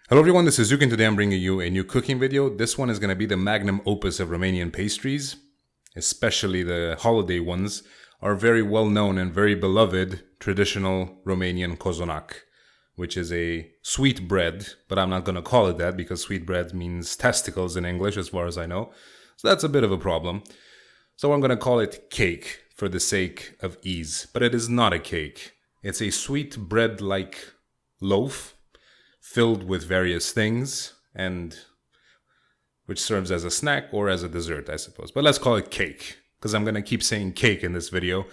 Hello everyone, this is Zooc and today I'm bringing you a new cooking video. This one is going to be the magnum opus of Romanian pastries, especially the holiday ones, are very well known and very beloved traditional Romanian Cozonac, which is a sweet bread, but I'm not going to call it that because sweet bread means testicles in English as far as I know. So that's a bit of a problem. So I'm going to call it cake for the sake of ease, but it is not a cake. It's a sweet bread-like loaf filled with various things, and which serves as a snack or as a dessert, I suppose. But let's call it cake, because I'm going to keep saying cake in this video,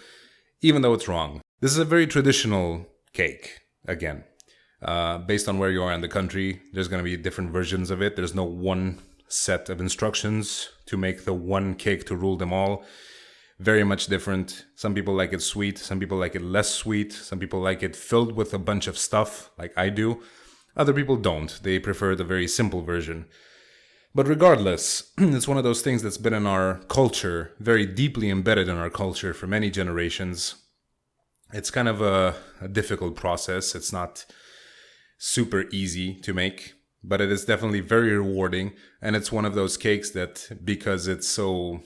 even though it's wrong. This is a very traditional cake, again. Based on where you are in the country, there's going to be different versions of it. There's no one set of instructions to make the one cake to rule them all. Very much different. Some people like it sweet, some people like it less sweet, some people like it filled with a bunch of stuff, like I do. Other people don't. They prefer the very simple version. But regardless, it's one of those things that's been in our culture, very deeply embedded in our culture for many generations. It's kind of a difficult process. It's not super easy to make, but it is definitely very rewarding. And it's one of those cakes that, because it's so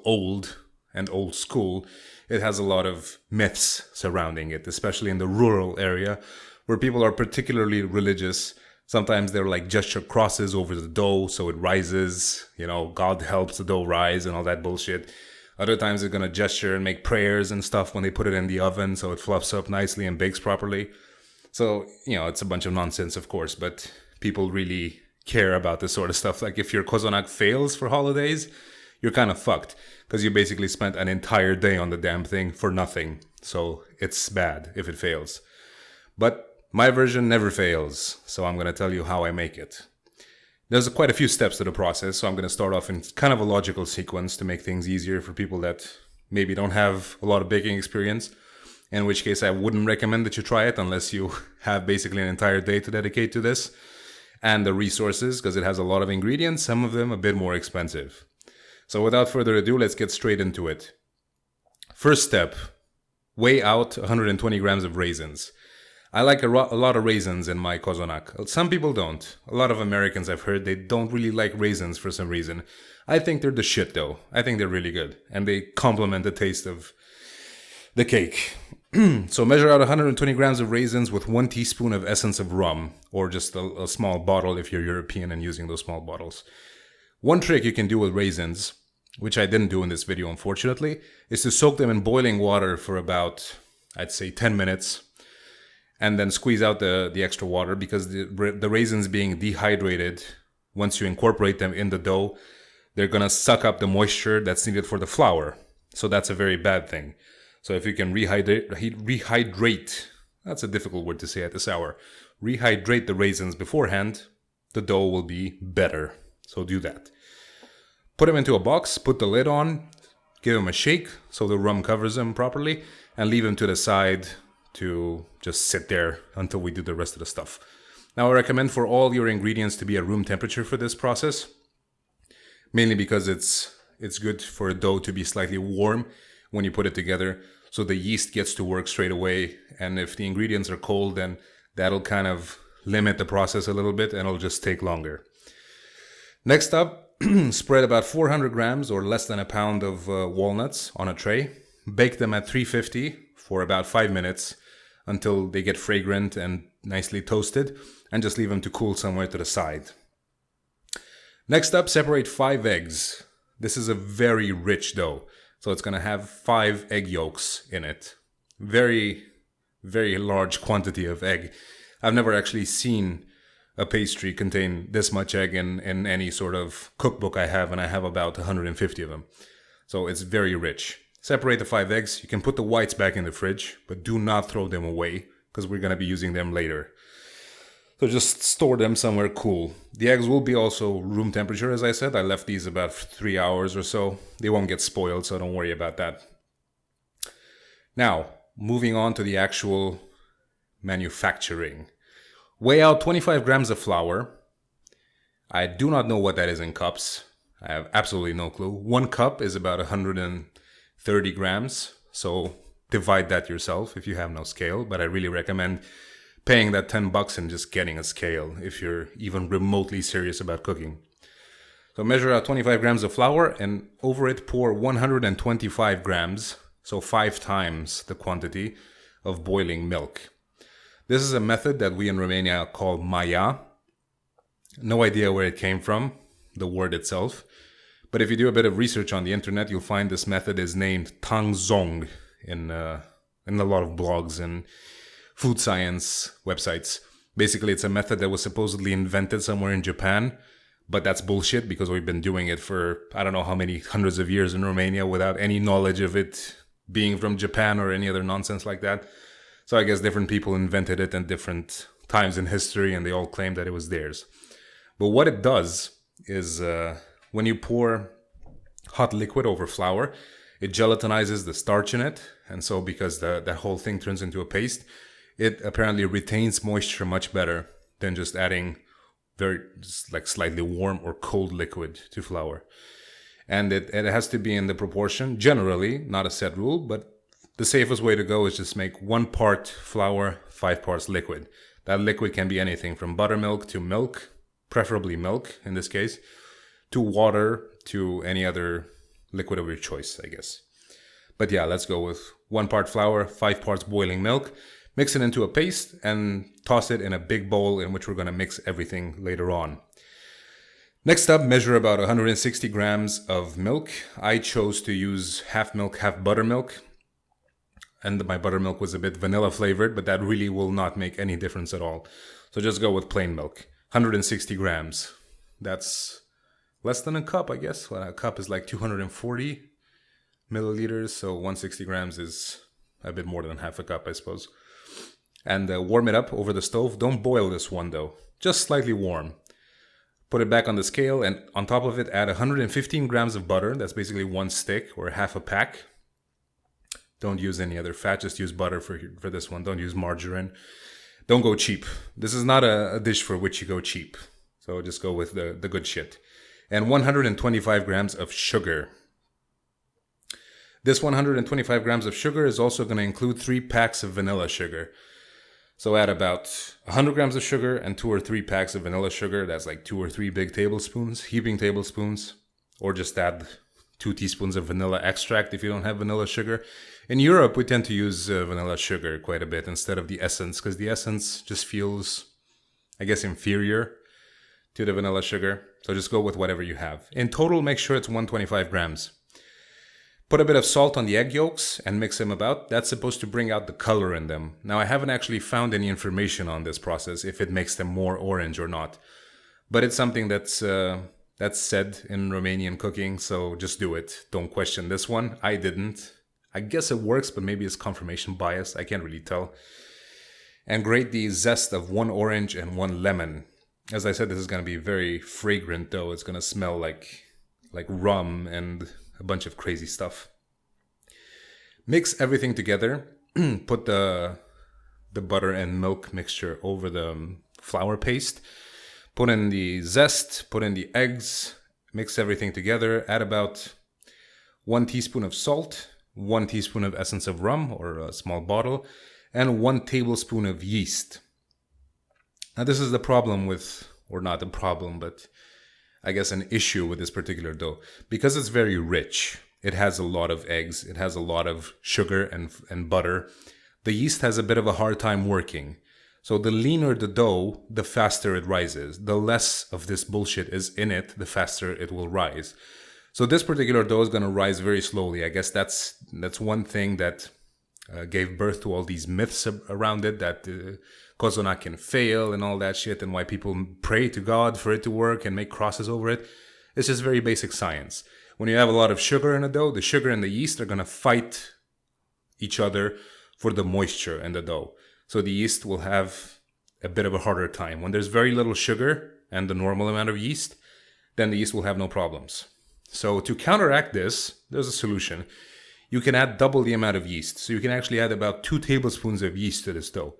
old and old school, it has a lot of myths surrounding it, especially in the rural area, where people are particularly religious. Sometimes they're like gesture crosses over the dough so it rises, God helps the dough rise and all that bullshit. Other times they're going to gesture and make prayers and stuff when they put it in the oven so it fluffs up nicely and bakes properly. So, it's a bunch of nonsense, of course, but people really care about this sort of stuff. Like if your Cozonac fails for holidays, you're kind of fucked because you basically spent an entire day on the damn thing for nothing. So it's bad if it fails. But my version never fails, so I'm going to tell you how I make it. There's quite a few steps to the process, so I'm going to start off in kind of a logical sequence to make things easier for people that maybe don't have a lot of baking experience, in which case I wouldn't recommend that you try it unless you have basically an entire day to dedicate to this, and the resources, because it has a lot of ingredients, some of them a bit more expensive. So without further ado, let's get straight into it. First step, weigh out 120 grams of raisins. I like a lot of raisins in my Cozonac. Some people don't. A lot of Americans I've heard, they don't really like raisins for some reason. I think they're the shit though. I think they're really good. And they complement the taste of the cake. So measure out 120 grams of raisins with 1 teaspoon of essence of rum. Or just a small bottle if you're European and using those small bottles. One trick you can do with raisins, which I didn't do in this video unfortunately, is to soak them in boiling water for about, I'd say 10 minutes. And then squeeze out the extra water, because the raisins being dehydrated, once you incorporate them in the dough, they're going to suck up the moisture that's needed for the flour. So that's a very bad thing. So if you can rehydrate, that's a difficult word to say at this hour, rehydrate the raisins beforehand, the dough will be better. So do that. Put them into a box, put the lid on, give them a shake so the rum covers them properly, and leave them to the side to just sit there until we do the rest of the stuff. Now I recommend for all your ingredients to be at room temperature for this process, mainly because it's good for a dough to be slightly warm when you put it together, so the yeast gets to work straight away. And if the ingredients are cold, then that'll kind of limit the process a little bit and it'll just take longer. Next up, spread about 400 grams or less than a pound of walnuts on a tray. Bake them at 350 for about 5 minutes until they get fragrant and nicely toasted, and just leave them to cool somewhere to the side. Next up, separate 5 eggs. This is a very rich dough, so it's going to have 5 egg yolks in it. Very, very large quantity of egg. I've never actually seen a pastry contain this much egg in any sort of cookbook I have, and I have about 150 of them. So it's very rich. Separate the 5 eggs. You can put the whites back in the fridge, but do not throw them away because we're going to be using them later. So just store them somewhere cool. The eggs will be also room temperature, as I said. I left these about 3 hours or so. They won't get spoiled, so don't worry about that. Now, moving on to the actual manufacturing. Weigh out 25 grams of flour. I do not know what that is in cups. I have absolutely no clue. 1 cup is about 130 grams, so divide that yourself if you have no scale, but I really recommend paying that $10 and just getting a scale if you're even remotely serious about cooking. So measure out 25 grams of flour and over it pour 125 grams, so 5 times the quantity of boiling milk. This is a method that we in Romania call maya. No idea where it came from, the word itself. But if you do a bit of research on the internet, you'll find this method is named Tangzhong in a lot of blogs and food science websites. Basically, it's a method that was supposedly invented somewhere in Japan. But that's bullshit because we've been doing it for I don't know how many hundreds of years in Romania without any knowledge of it being from Japan or any other nonsense like that. So I guess different people invented it in different times in history and they all claim that it was theirs. But what it does is when you pour hot liquid over flour, it gelatinizes the starch in it. And so because that whole thing turns into a paste, it apparently retains moisture much better than just adding slightly warm or cold liquid to flour. And it has to be in the proportion, generally, not a set rule, but the safest way to go is just make 1 part flour, 5 parts liquid. That liquid can be anything from buttermilk to milk, preferably milk in this case, to water, to any other liquid of your choice, I guess. But yeah, let's go with 1 part flour, 5 parts boiling milk. Mix it into a paste and toss it in a big bowl in which we're going to mix everything later on. Next up, measure about 160 grams of milk. I chose to use half milk, half buttermilk. And my buttermilk was a bit vanilla flavored, but that really will not make any difference at all. So just go with plain milk. 160 grams. That's less than a cup, I guess. Well, a cup is like 240 milliliters, so 160 grams is a bit more than half a cup, I suppose. And warm it up over the stove. Don't boil this one though, just slightly warm. Put it back on the scale and on top of it add 115 grams of butter. That's basically 1 stick or half a pack. Don't use any other fat, just use butter for this one. Don't use margarine. Don't go cheap. This is not a dish for which you go cheap. So just go with the good shit. And 125 grams of sugar. This 125 grams of sugar is also going to include 3 packs of vanilla sugar. So add about 100 grams of sugar and 2 or 3 packs of vanilla sugar. That's like 2 or 3 big tablespoons, heaping tablespoons. Or just add 2 teaspoons of vanilla extract if you don't have vanilla sugar. In Europe, we tend to use vanilla sugar quite a bit instead of the essence, because the essence just feels, I guess, inferior to the vanilla sugar. So just go with whatever you have. In total, make sure it's 125 grams. Put a bit of salt on the egg yolks and mix them about. That's supposed to bring out the color in them. Now, I haven't actually found any information on this process, if it makes them more orange or not. But it's something that's said in Romanian cooking, so just do it. Don't question this one. I didn't. I guess it works, but maybe it's confirmation bias. I can't really tell. And grate the zest of 1 orange and 1 lemon. As I said, this is going to be very fragrant, though. It's going to smell like rum and a bunch of crazy stuff. Mix everything together. Put the butter and milk mixture over the flour paste. Put in the zest, put in the eggs, mix everything together. Add about 1 teaspoon of salt, 1 teaspoon of essence of rum or a small bottle, and 1 tablespoon of yeast. Now this is the problem with, or not a problem, but I guess an issue with this particular dough. Because it's very rich, it has a lot of eggs, it has a lot of sugar and butter. The yeast has a bit of a hard time working. So the leaner the dough, the faster it rises. The less of this bullshit is in it, the faster it will rise. So this particular dough is going to rise very slowly. I guess that's one thing that gave birth to all these myths around it, that Cozonac can fail and all that shit, and why people pray to God for it to work and make crosses over it. It's just very basic science. When you have a lot of sugar in a dough, the sugar and the yeast are going to fight each other for the moisture in the dough. So the yeast will have a bit of a harder time. When there's very little sugar and the normal amount of yeast, then the yeast will have no problems. So to counteract this, there's a solution. You can add double the amount of yeast. So you can actually add about 2 tablespoons of yeast to this dough.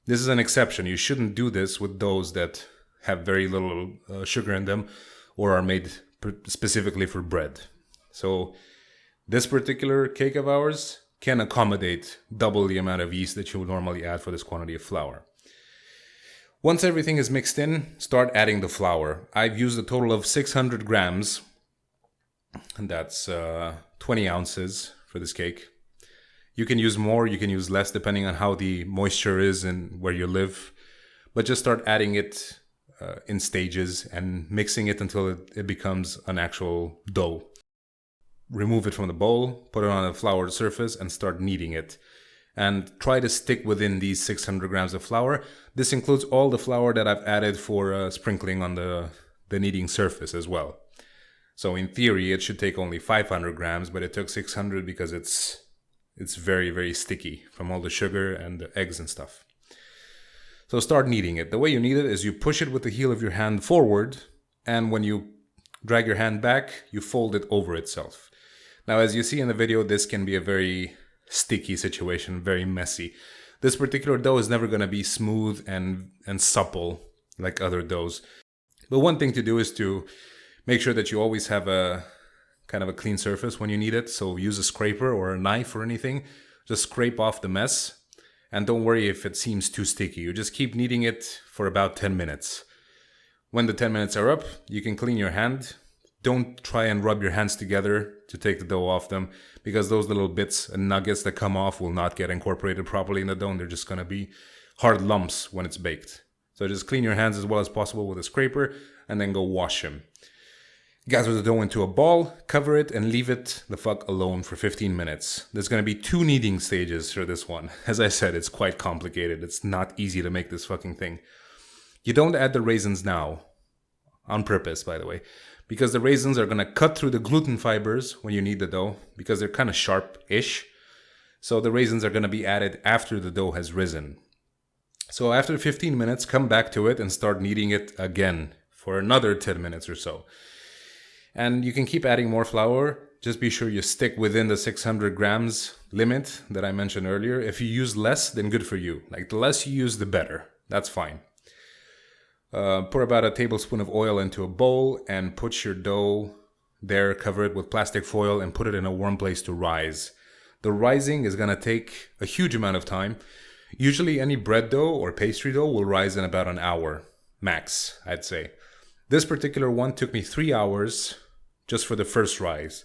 This is an exception. You shouldn't do this with doughs that have very little sugar in them or are made specifically for bread. So this particular cake of ours can accommodate double the amount of yeast that you would normally add for this quantity of flour. Once everything is mixed in, start adding the flour. I've used a total of 600 grams, and that's 20 ounces for this cake. You can use more, you can use less, depending on how the moisture is and where you live. But just start adding it in stages and mixing it until it becomes an actual dough. Remove it from the bowl, put it on a floured surface, and start kneading it. And try to stick within these 600 grams of flour. This includes all the flour that I've added for sprinkling on the kneading surface as well. So in theory, it should take only 500 grams, but it took 600 because it's very, very sticky from all the sugar and the eggs and stuff. So start kneading it. The way you knead it is you push it with the heel of your hand forward, and when you drag your hand back, you fold it over itself. Now, as you see in the video, this can be a very sticky situation, very messy. This particular dough is never going to be smooth and supple like other doughs. But one thing to do is to make sure that you always have a kind of a clean surface when you knead it. So use a scraper or a knife or anything. Just scrape off the mess. And don't worry if it seems too sticky. You just keep kneading it for about 10 minutes. When the 10 minutes are up, you can clean your hand. Don't try and rub your hands together to take the dough off them, because those little bits and nuggets that come off will not get incorporated properly in the dough, and they're just going to be hard lumps when it's baked. So just clean your hands as well as possible with a scraper and then go wash them. Gather the dough into a ball, cover it, and leave it the fuck alone for 15 minutes. There's going to be 2 kneading stages for this one. As I said, it's quite complicated. It's not easy to make this fucking thing. You don't add the raisins now. On purpose, by the way. Because the raisins are going to cut through the gluten fibers when you knead the dough, because they're kind of sharp-ish. So the raisins are going to be added after the dough has risen. So after 15 minutes, come back to it and start kneading it again for another 10 minutes or so. And you can keep adding more flour. Just be sure you stick within the 600 grams limit that I mentioned earlier. If you use less, then good for you. Like, the less you use, the better. That's fine. Pour about a tablespoon of oil into a bowl and put your dough there, cover it with plastic foil, and put it in a warm place to rise. The rising is going to take a huge amount of time. Usually any bread dough or pastry dough will rise in about an hour, max, I'd say. This particular one took me 3 hours just for the first rise,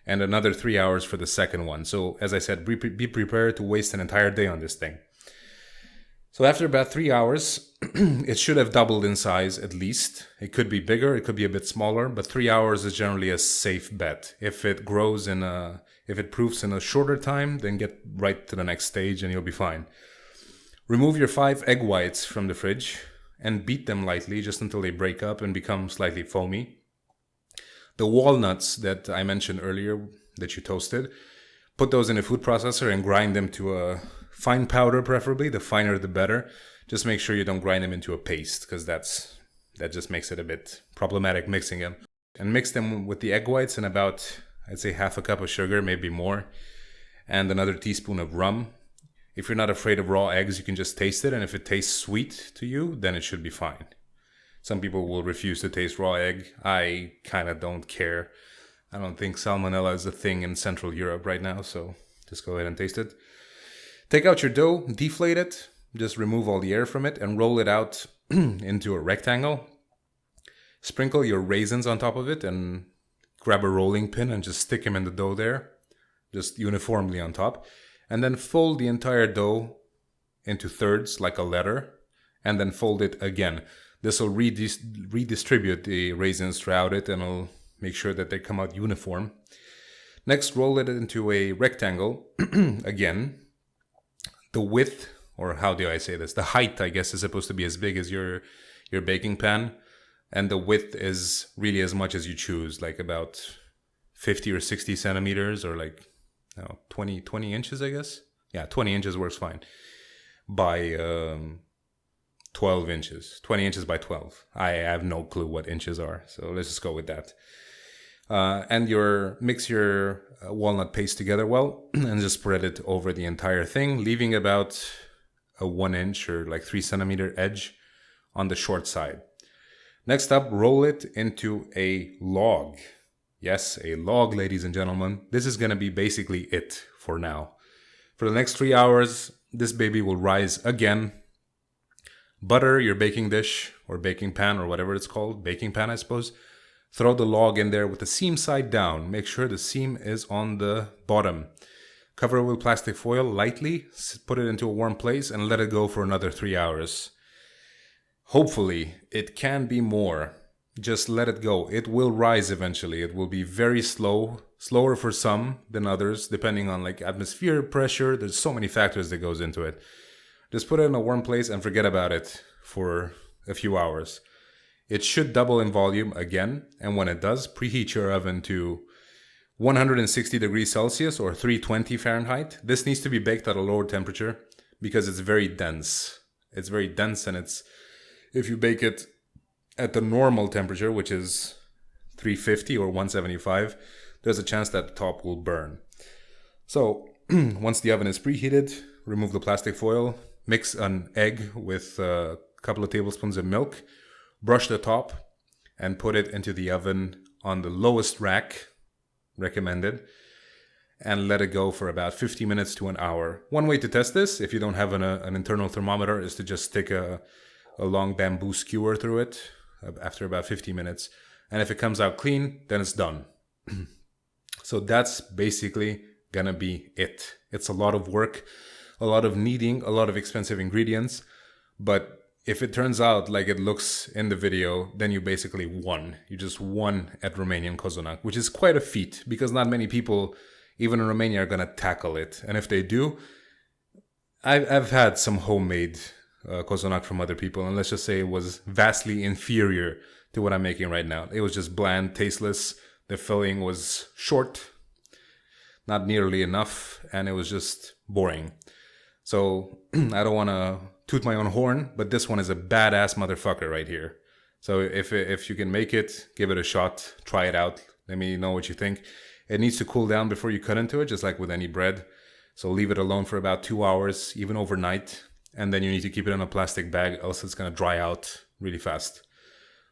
and another 3 hours for the second one. So as I said, be prepared to waste an entire day on this thing. So after about 3 hours, it should have doubled in size at least. It could be bigger, it could be a bit smaller, but 3 hours is generally a safe bet. If it proves in a shorter time, then get right to the next stage and you'll be fine. Remove your 5 egg whites from the fridge and beat them lightly just until they break up and become slightly foamy. The walnuts that I mentioned earlier that you toasted, put those in a food processor and grind them to a fine powder, preferably. The finer the better. Just make sure you don't grind them into a paste, because that just makes it a bit problematic mixing them. And mix them with the egg whites and about, I'd say, half a cup of sugar, maybe more, and another teaspoon of rum. If you're not afraid of raw eggs, you can just taste it, and if it tastes sweet to you, then it should be fine. Some people will refuse to taste raw egg. I kind of don't care. I don't think salmonella is a thing in Central Europe right now, so just go ahead and taste it. Take out your dough, deflate it, just remove all the air from it, and roll it out into a rectangle. Sprinkle your raisins on top of it and grab a rolling pin and just stick them in the dough there, just uniformly on top. And then fold the entire dough into thirds like a letter, and then fold it again. This will redistribute the raisins throughout it, and it'll make sure that they come out uniform. Next, roll it into a rectangle again. The width, or how do I say this? The height, I guess, is supposed to be as big as your baking pan. And the width is really as much as you choose, like about 50 or 60 centimeters, or like 20 inches, I guess. Yeah, 20 inches works fine. By 12 inches. 20 inches by 12. I have no clue what inches are, so let's just go with that. And mix your walnut paste together well, and just spread it over the entire thing, leaving about a 1 inch or like 3 centimeter edge on the short side. Next up, roll it into a log. Yes, a log, ladies and gentlemen. This is going to be basically it for now. For the next 3 hours, this baby will rise again. Butter your baking dish or baking pan or whatever it's called, baking pan I suppose. Throw the log in there with the seam side down. Make sure the seam is on the bottom. Cover it with plastic foil lightly, put it into a warm place and let it go for another 3 hours. Hopefully, it can be more. Just let it go. It will rise eventually. It will be very slow, slower for some than others, depending on like atmosphere pressure. There's so many factors that goes into it. Just put it in a warm place and forget about it for a few hours. It should double in volume again, and when it does, preheat your oven to 160 degrees Celsius or 320 Fahrenheit. This needs to be baked at a lower temperature because it's very dense. It's very dense, and if you bake it at the normal temperature, which is 350 or 175, there's a chance that the top will burn. So once the oven is preheated, remove the plastic foil, mix an egg with a couple of tablespoons of milk, brush the top, and put it into the oven on the lowest rack, recommended, and let it go for about 50 minutes to an hour. One way to test this, if you don't have an internal thermometer, is to just stick a long bamboo skewer through it after about 50 minutes. And if it comes out clean, then it's done. So that's basically gonna be it. It's a lot of work, a lot of kneading, a lot of expensive ingredients, but if it turns out like it looks in the video, then you basically won. You just won at Romanian Cozonac, which is quite a feat because not many people, even in Romania, are going to tackle it. And if they do, I've had some homemade Cozonac from other people, and let's just say it was vastly inferior to what I'm making right now. It was just bland, tasteless. The filling was short, not nearly enough, and it was just boring. So I don't want to toot my own horn, but this one is a badass motherfucker right here. So if you can make it, give it a shot, try it out. Let me know what you think. It needs to cool down before you cut into it, just like with any bread. So leave it alone for about 2 hours, even overnight. And then you need to keep it in a plastic bag, else it's going to dry out really fast.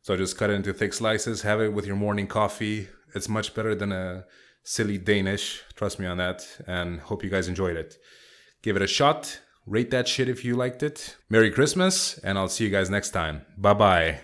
So just cut it into thick slices, have it with your morning coffee. It's much better than a silly Danish, trust me on that, and hope you guys enjoyed it. Give it a shot. Rate that shit if you liked it. Merry Christmas, and I'll see you guys next time. Bye-bye.